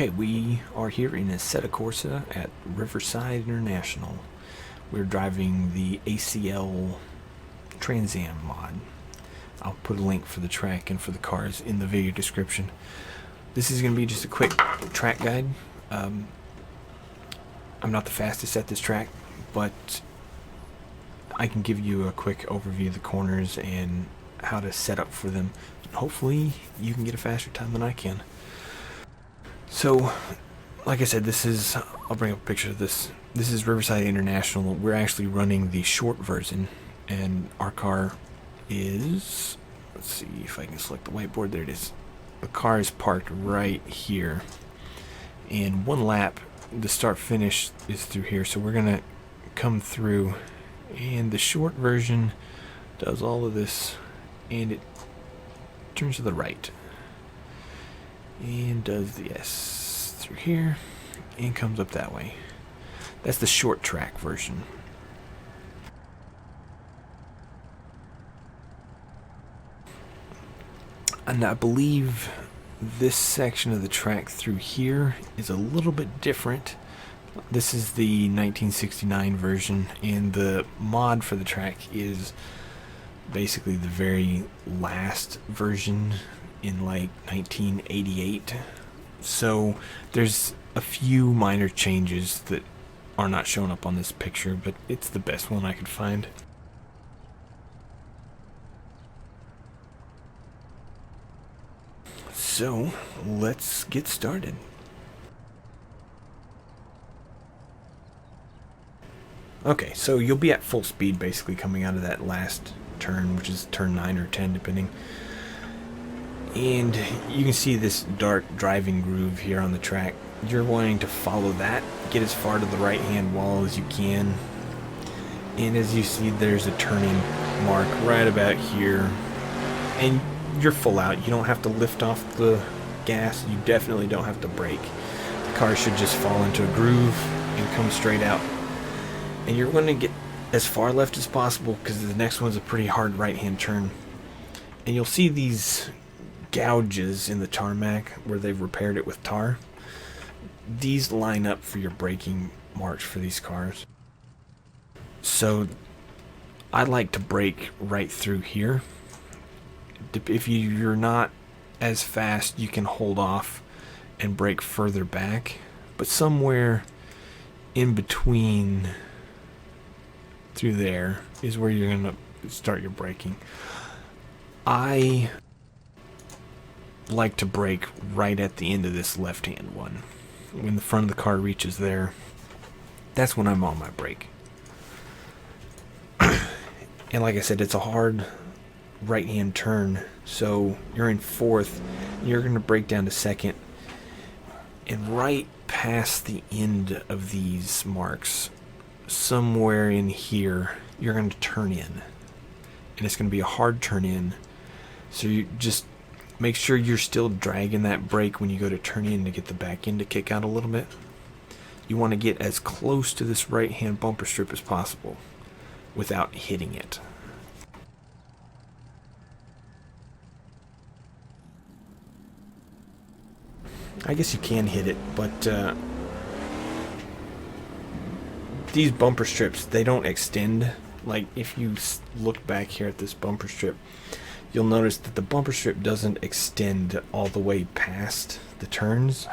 Okay, we are here in Assetto Corsa at RiverSide International. We're driving the ACL Trans Am mod. I'll put a link for the track and for the cars in the video description. This is going to be just a quick track guide. I'm not the fastest at this track, but I can give you a quick overview of the corners and how to set up for them. Hopefully you can get a faster time than I can. So, like I said, I'll bring up a picture of this. This is RiverSide International. We're actually running the short version, and our car is, let's see if I can select the whiteboard. There it is. The car is parked right here, and one lap, the start finish is through here. So we're gonna come through, and the short version does all of this, and it turns to the right and does the S through here and comes up that way. That's the short track version. And I believe this section of the track through here is a little bit different. This is the 1969 version, and the mod for the track is basically the very last version in like 1988. So there's a few minor changes that are not shown up on this picture, but it's the best one I could find. So let's get started. Okay, so you'll be at full speed basically coming out of that last turn, which is turn 9 or 10 depending. And you can see this dark driving groove here on the track. You're wanting to follow that, get as far to the right hand wall as you can. And as you see, there's a turning mark right about here. And you're full out. You don't have to lift off the gas. You definitely don't have to brake. The car should just fall into a groove and come straight out. And you're going to get as far left as possible because the next one's a pretty hard right hand turn. And you'll see these gouges in the tarmac where they've repaired it with tar. These line up for your braking marks for these cars. So I like to brake right through here. If you're not as fast, you can hold off and brake further back, but somewhere in between through there is where you're going to start your braking. I like to brake right at the end of this left-hand one. When the front of the car reaches there, that's when I'm on my brake. And like I said, it's a hard right-hand turn, so you're in fourth, you're going to brake down to second, and right past the end of these marks, somewhere in here, you're going to turn in, and it's going to be a hard turn in. So you just make sure you're still dragging that brake when you go to turn in to get the back end to kick out a little bit. You want to get as close to this right hand bumper strip as possible without hitting it. I guess you can hit it, but these bumper strips, they don't extend. Like if you look back here at this bumper strip, you'll notice that the bumper strip doesn't extend all the way past the turns.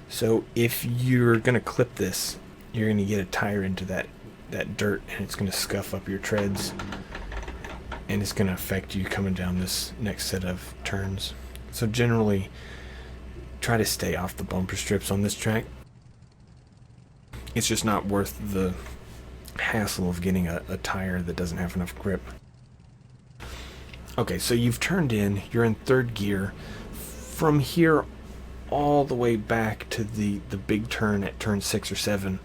So if you're going to clip this, you're going to get a tire into that dirt, and it's going to scuff up your treads, and it's going to affect you coming down this next set of turns. So generally, try to stay off the bumper strips on this track. It's just not worth the hassle of getting a tire that doesn't have enough grip. Okay, so you've turned in, you're in third gear. From here all the way back to the big turn at turn 6 or 7,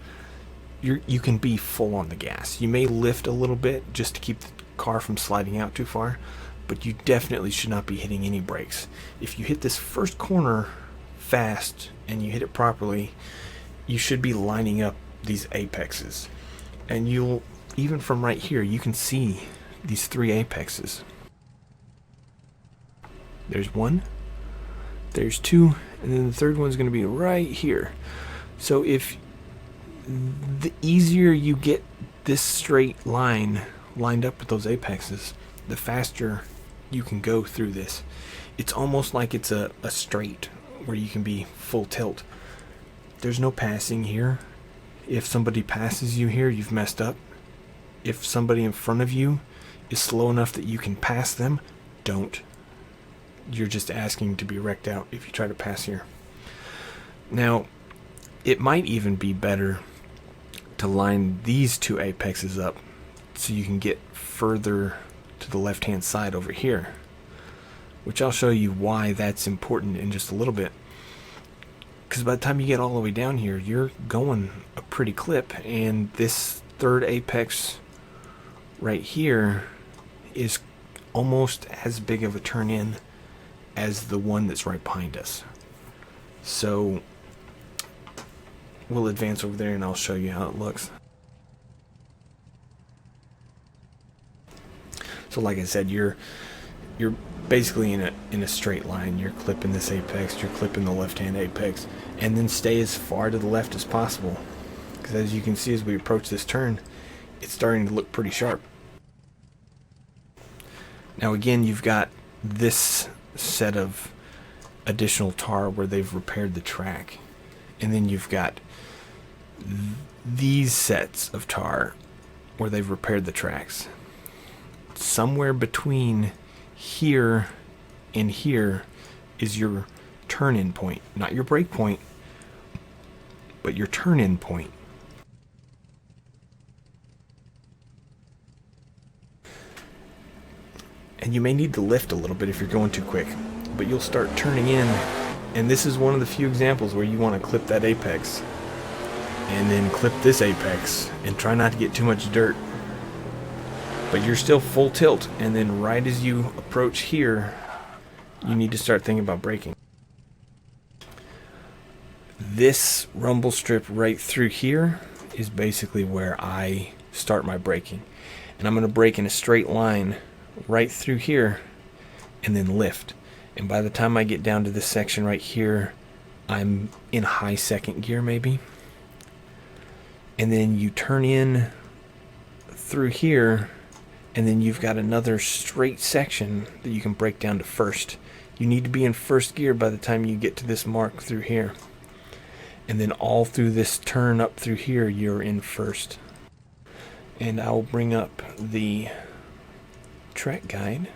you can be full on the gas. You may lift a little bit just to keep the car from sliding out too far, but you definitely should not be hitting any brakes. If you hit this first corner fast and you hit it properly, you should be lining up these apexes. And you'll, even from right here, you can see these 3 apexes. There's 1, There's two, and then the third one's going to be right here. So if the easier you get this straight line lined up with those apexes, the faster you can go through this. It's almost like it's a straight where you can be full tilt. There's no passing here. If somebody passes you here, you've messed up. If somebody in front of you is slow enough that you can pass them, don't. You're just asking to be wrecked out if you try to pass here. Now, it might even be better to line these two apexes up so you can get further to the left-hand side over here, which I'll show you why that's important in just a little bit. Because by the time you get all the way down here, you're going a pretty clip, and this third apex right here is almost as big of a turn in as the one that's right behind us. So we'll advance over there and I'll show you how it looks. So like I said, you're basically in a straight line. You're clipping this apex, you're clipping the left-hand apex, and then stay as far to the left as possible. Because as you can see, as we approach this turn, it's starting to look pretty sharp. Now again, you've got this set of additional tar where they've repaired the track, and then you've got these sets of tar where they've repaired the tracks. Somewhere between here and here is your turn-in point. Not your break point, but your turn-in point. And you may need to lift a little bit if you're going too quick, but you'll start turning in, and this is one of the few examples where you want to clip that apex and then clip this apex and try not to get too much dirt. But you're still full tilt, and then right as you approach here, you need to start thinking about braking. This rumble strip right through here is basically where I start my braking. And I'm going to brake in a straight line right through here and then lift. And by the time I get down to this section right here, I'm in high second gear maybe. And then you turn in through here, and then you've got another straight section that you can break down to first. You need to be in first gear by the time you get to this mark through here. And then all through this turn up through here, you're in first. And I'll bring up the track guide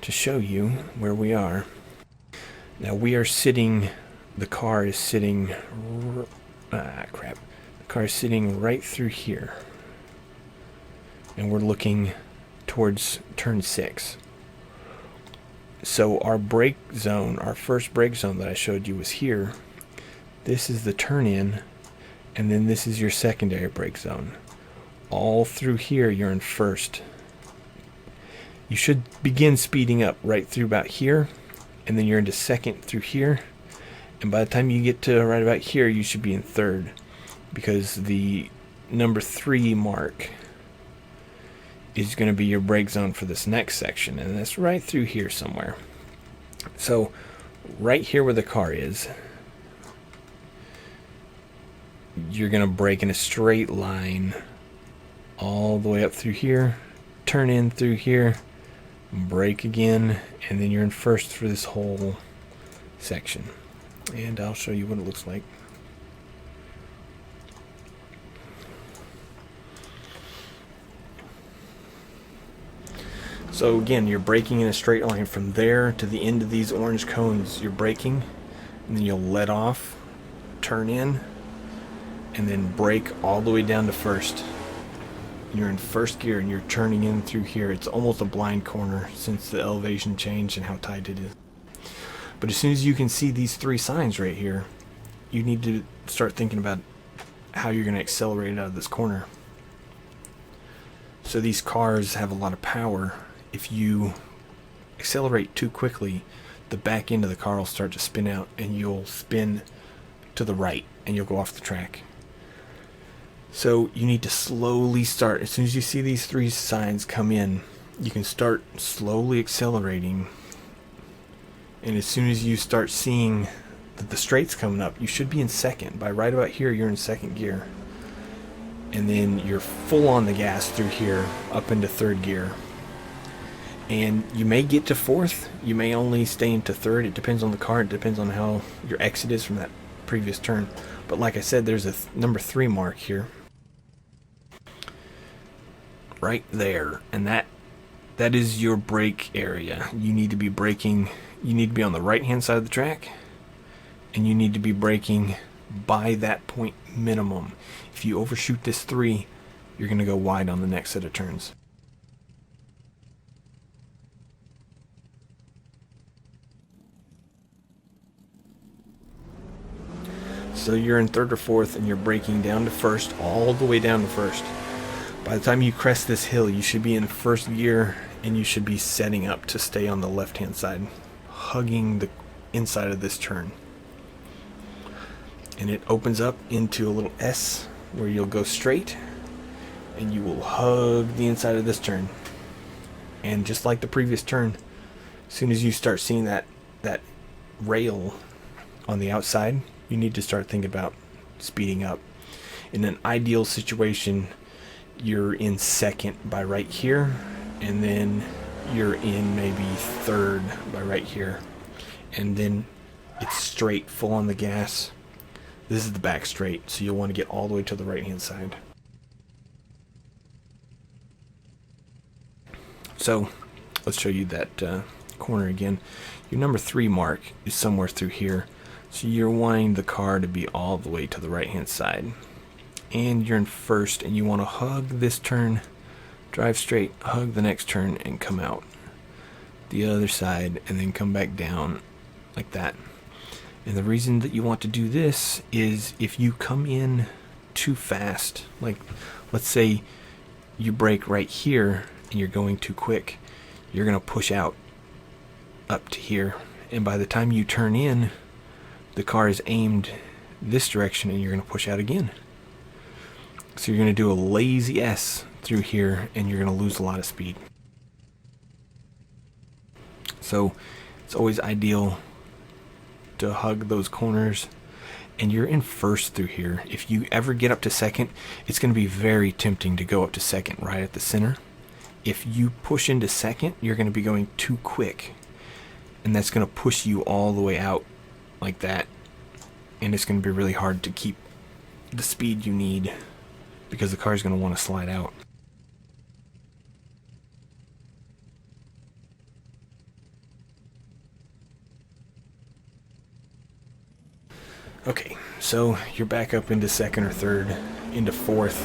to show you where we are. Now we are sitting, the car is sitting, the car is sitting right through here. And we're looking towards turn 6. So our brake zone, our first brake zone that I showed you was here. This is the turn in, and then this is your secondary brake zone. All through here you're in first. You should begin speeding up right through about here, and then you're into second through here, and by the time you get to right about here you should be in third, because the number 3 mark is going to be your brake zone for this next section, and that's right through here somewhere. So right here where the car is, you're going to brake in a straight line all the way up through here, turn in through here, brake again, and then you're in first for this whole section. And I'll show you what it looks like. So again, you're braking in a straight line from there to the end of these orange cones. You're braking, and then you'll let off, turn in, and then brake all the way down to first. You're in first gear and you're turning in through here. It's almost a blind corner since the elevation change and how tight it is. But as soon as you can see these 3 signs right here, you need to start thinking about how you're going to accelerate out of this corner. So these cars have a lot of power. If you accelerate too quickly, the back end of the car will start to spin out, and you'll spin to the right and you'll go off the track. So you need to slowly start. As soon as you see these 3 signs come in, you can start slowly accelerating And as soon as you start seeing that the straight's coming up, you should be in second. By right about here, you're in second gear. And then you're full on the gas through here, up into third gear. And you may get to fourth, you may only stay into third. It depends on the car, it depends on how your exit is from that previous turn. But like I said, there's a number 3 mark here. Right there. And that is your brake area. You need to be braking, you need to be on the right hand side of the track, and you need to be braking by that point minimum. If you overshoot this 3, you're going to go wide on the next set of turns. So you're in third or fourth, and you're braking down to first, all the way down to first. By the time you crest this hill, you should be in first gear, and you should be setting up to stay on the left-hand side, hugging the inside of this turn. And it opens up into a little S where you'll go straight, and you will hug the inside of this turn. And just like the previous turn, as soon as you start seeing that rail on the outside, you need to start thinking about speeding up. In an ideal situation, you're in second by right here, and then you're in maybe third by right here, and then it's straight, full on the gas. This is the back straight, so you'll want to get all the way to the right hand side. So let's show you that corner again. Your number 3 mark is somewhere through here, so you're wanting the car to be all the way to the right hand side, and you're in first, and you want to hug this turn, drive straight, hug the next turn, and come out the other side, and then come back down like that. And the reason that you want to do this is if you come in too fast, like let's say you brake right here and you're going too quick, you're going to push out up to here, and by the time you turn in, the car is aimed this direction, and you're going to push out again. So you're going to do a lazy S through here, and you're going to lose a lot of speed. So it's always ideal to hug those corners, and you're in first through here. If you ever get up to second, it's going to be very tempting to go up to second right at the center. If you push into second, you're going to be going too quick, and that's going to push you all the way out like that, and it's going to be really hard to keep the speed you need because the car is going to want to slide out. Okay, so you're back up into second or third, into fourth,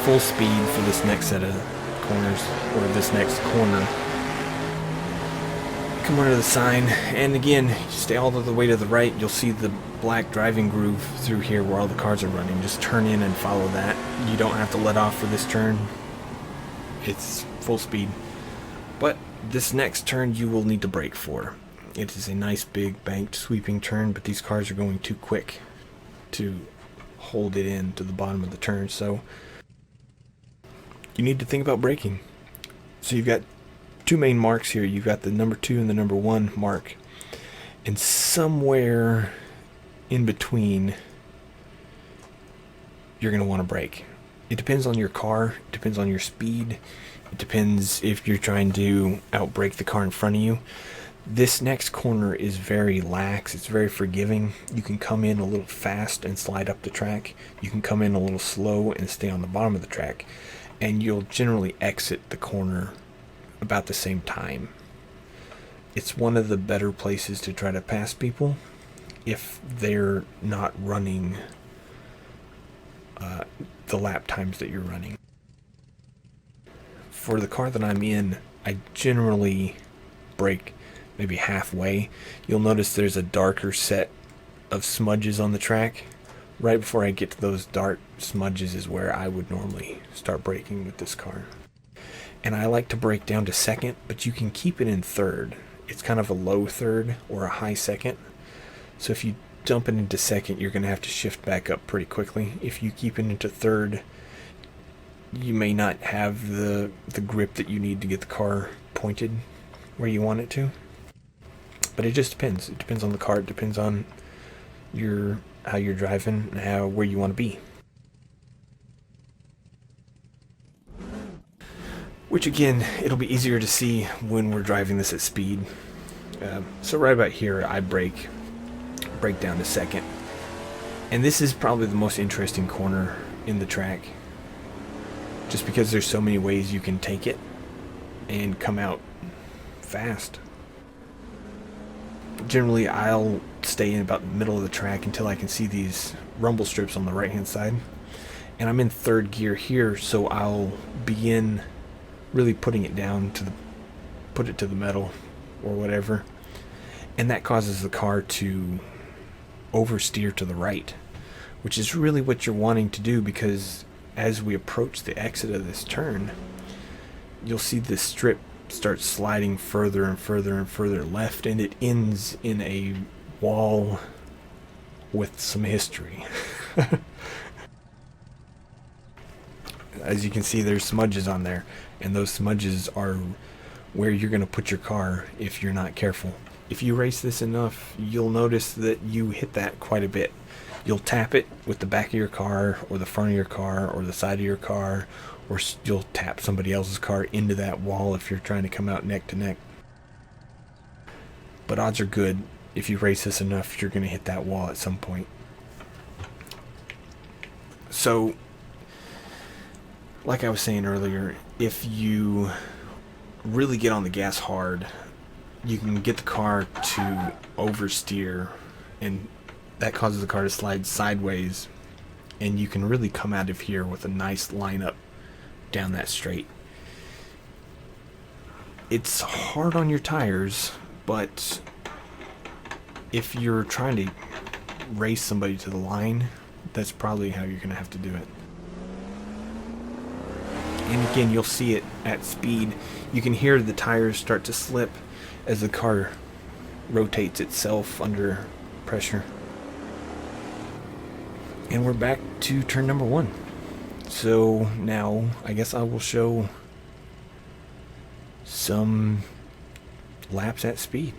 full speed for this next set of corners, or this next corner. Come under the sign, and again, stay all the way to the right. You'll see the black driving groove through here where all the cars are running. Just turn in and follow that. You don't have to let off for this turn. It's full speed. But this next turn you will need to brake for. It is a nice big banked sweeping turn, but these cars are going too quick to hold it in to the bottom of the turn, so you need to think about braking. So you've got 2 main marks here. You've got the number 2 and the number 1 mark, and somewhere in between you're going to want to brake. It depends on your car, it depends on your speed, it depends if you're trying to outbrake the car in front of you. This next corner is very lax, it's very forgiving. You can come in a little fast and slide up the track. You can come in a little slow and stay on the bottom of the track, and you'll generally exit the corner about the same time. It's one of the better places to try to pass people if they're not running the lap times that you're running. For the car that I'm in, I generally brake maybe halfway. You'll notice there's a darker set of smudges on the track. Right before I get to those dark smudges is where I would normally start braking with this car. And I like to brake down to second, but you can keep it in third. It's kind of a low third or a high second. So if you dump it into second, you're going to have to shift back up pretty quickly. If you keep it into third, you may not have the grip that you need to get the car pointed where you want it to. But it just depends. It depends on the car. It depends on how you're driving and where you want to be. Which again, it'll be easier to see when we're driving this at speed. So right about here, I brake down to second. And this is probably the most interesting corner in the track. Just because there's so many ways you can take it and come out fast. Generally, I'll stay in about the middle of the track until I can see these rumble strips on the right hand side. And I'm in third gear here, so I'll begin really putting it down put it to the metal or whatever. And that causes the car to oversteer to the right, which is really what you're wanting to do, because as we approach the exit of this turn, you'll see this strip start sliding further and further and further left, and it ends in a wall with some history. As you can see, there's smudges on there, and those smudges are where you're going to put your car if you're not careful. If you race this enough, you'll notice that you hit that quite a bit. You'll tap it with the back of your car, or the front of your car, or the side of your car, or you'll tap somebody else's car into that wall if you're trying to come out neck to neck. But odds are good, if you race this enough, you're going to hit that wall at some point. So, like I was saying earlier, if you really get on the gas hard, you can get the car to oversteer, and that causes the car to slide sideways, and you can really come out of here with a nice lineup down that straight. It's hard on your tires, but if you're trying to race somebody to the line, that's probably how you're going to have to do it. And again, you'll see it at speed. You can hear the tires start to slip as the car rotates itself under pressure. And we're back to turn number 1. So now I guess I will show some laps at speed.